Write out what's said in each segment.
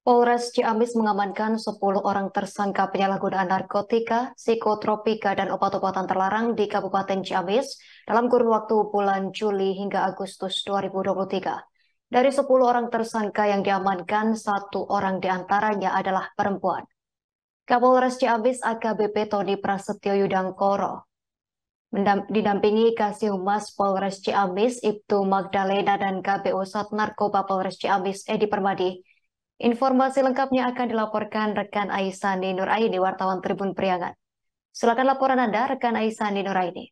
Polres Ciamis mengamankan 10 orang tersangka penyalahgunaan narkotika, psikotropika, dan obat-obatan terlarang di Kabupaten Ciamis dalam kurun waktu bulan Juli hingga Agustus 2023. Dari 10 orang tersangka yang diamankan, 1 orang diantaranya adalah perempuan. Kapolres Ciamis AKBP Tony Prasetyo Yudangkoro didampingi Kasih Humas Polres Ciamis Ibtu Magdalena dan KPU Sat Narkoba Polres Ciamis Edi Permadi. Informasi lengkapnya akan dilaporkan rekan Aisani Nuraini, wartawan Tribun Priangan. Silakan laporan Anda, rekan Aisani Nuraini.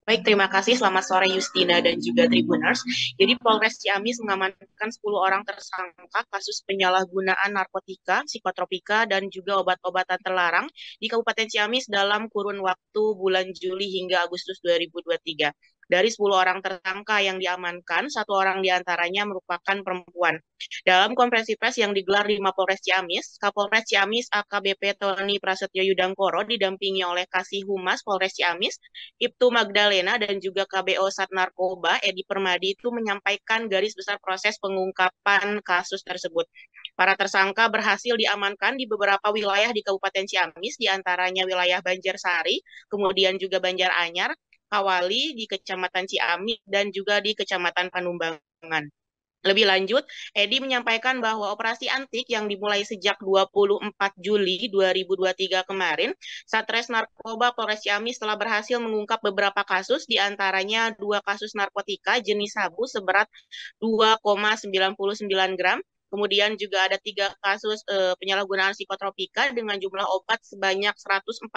Baik, terima kasih. Selamat sore Justina dan juga Tribuners. Jadi Polres Ciamis mengamankan 10 orang tersangka kasus penyalahgunaan narkotika, psikotropika, dan juga obat-obatan terlarang di Kabupaten Ciamis dalam kurun waktu bulan Juli hingga Agustus 2023. Dari 10 orang tersangka yang diamankan, 1 orang diantaranya merupakan perempuan. Dalam konferensi pers yang digelar di Mapolres Ciamis, Kapolres Ciamis AKBP Tony Prasetyo Yudangkoro didampingi oleh Kasih Humas Polres Ciamis, Ibtu Magdalena, dan juga KBO Sat Narkoba Edi Permadi itu menyampaikan garis besar proses pengungkapan kasus tersebut. Para tersangka berhasil diamankan di beberapa wilayah di Kabupaten Ciamis, diantaranya wilayah Banjarsari, kemudian juga Banjaranyar, Kawali di Kecamatan Ciamis, dan juga di Kecamatan Panumbangan. Lebih lanjut, Edi menyampaikan bahwa operasi antik yang dimulai sejak 24 Juli 2023 kemarin, Satres Narkoba Polres Ciamis telah berhasil mengungkap beberapa kasus, diantaranya 2 kasus narkotika jenis sabu seberat 2,99 gram, kemudian juga ada 3 kasus penyalahgunaan psikotropika dengan jumlah obat sebanyak 144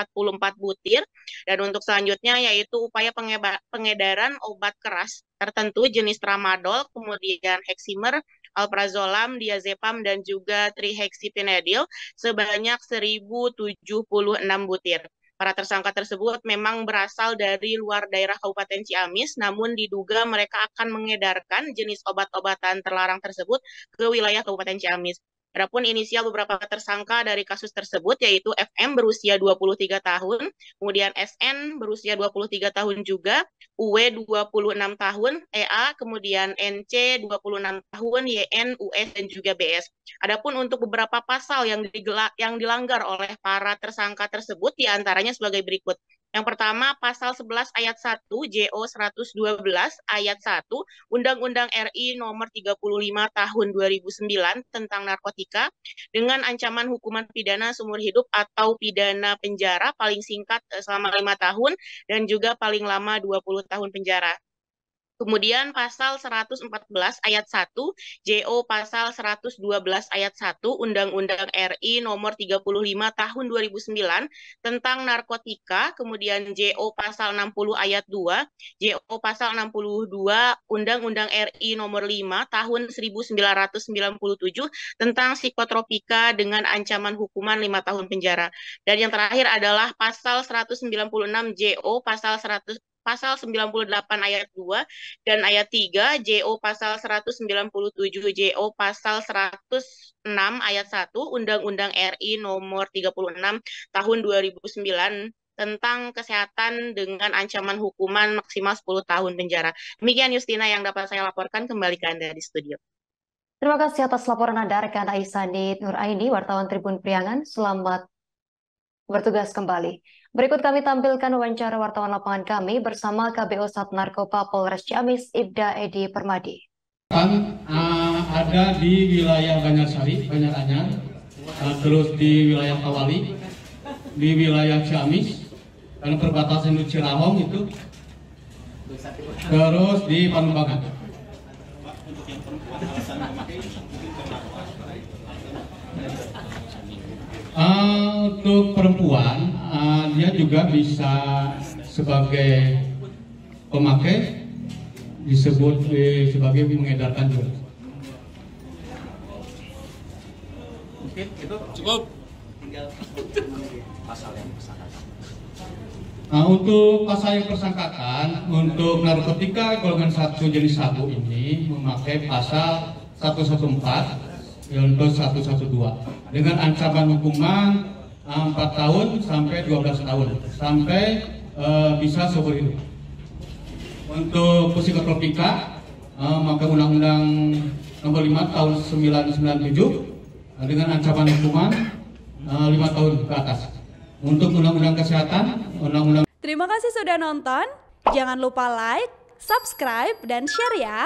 butir. Dan untuk selanjutnya yaitu upaya pengedaran obat keras tertentu jenis tramadol, kemudian heximer, alprazolam, diazepam, dan juga trihexyphenidyl sebanyak 1.076 butir. Para tersangka tersebut memang berasal dari luar daerah Kabupaten Ciamis, namun diduga mereka akan mengedarkan jenis obat-obatan terlarang tersebut ke wilayah Kabupaten Ciamis. Adapun inisial beberapa tersangka dari kasus tersebut yaitu FM berusia 23 tahun, kemudian SN berusia 23 tahun juga, UW 26 tahun, EA, kemudian NC 26 tahun, YN, US, dan juga BS. Adapun untuk beberapa pasal yang dilanggar oleh para tersangka tersebut diantaranya sebagai berikut. Yang pertama, pasal 11 ayat 1 JO 112 ayat 1 Undang-Undang RI nomor 35 tahun 2009 tentang narkotika dengan ancaman hukuman pidana seumur hidup atau pidana penjara paling singkat selama 5 tahun dan juga paling lama 20 tahun penjara. Kemudian pasal 114 ayat 1, JO pasal 112 ayat 1, Undang-Undang RI nomor 35 tahun 2009 tentang narkotika, kemudian JO pasal 60 ayat 2, JO pasal 62, Undang-Undang RI nomor 5 tahun 1997 tentang psikotropika dengan ancaman hukuman 5 tahun penjara. Dan yang terakhir adalah pasal 196 JO pasal 98 ayat 2 dan ayat 3, JO pasal 197, JO pasal 106 ayat 1, Undang-Undang RI nomor 36 tahun 2009 tentang kesehatan dengan ancaman hukuman maksimal 10 tahun penjara. Demikian Justina yang dapat saya laporkan, kembali ke Anda di studio. Terima kasih atas laporan Anda, rekan Aisani Nuraini, wartawan Tribun Priangan. Selamat bertugas kembali. Berikut kami tampilkan wawancara wartawan lapangan kami bersama KBO Sat Narkoba Polres Ciamis, Ibda Edi Permadi. Ada di wilayah Banjarsari, Banjaranyar, terus di wilayah Kawali, di wilayah Ciamis, dan perbatasan di Cirahong itu, terus di Panumbangan. Untuk perempuan, dia juga bisa sebagai pemakai, disebut sebagai mengedarkan juga. Oke, itu cukup. Tinggal pasal yang tersangkakan. Untuk pasal yang tersangkakan, untuk narkotika golongan 1 jenis sabu ini memakai pasal 114 untuk 112 dengan ancaman hukuman 4 tahun sampai 12 tahun sampai bisa seumur hidup. Untuk psikotropika maka Undang-Undang nomor 5 tahun 1997 dengan ancaman hukuman 5 tahun ke atas. Untuk undang-undang kesehatan, undang-undang. Terima kasih sudah nonton. Jangan lupa like, subscribe, dan share ya.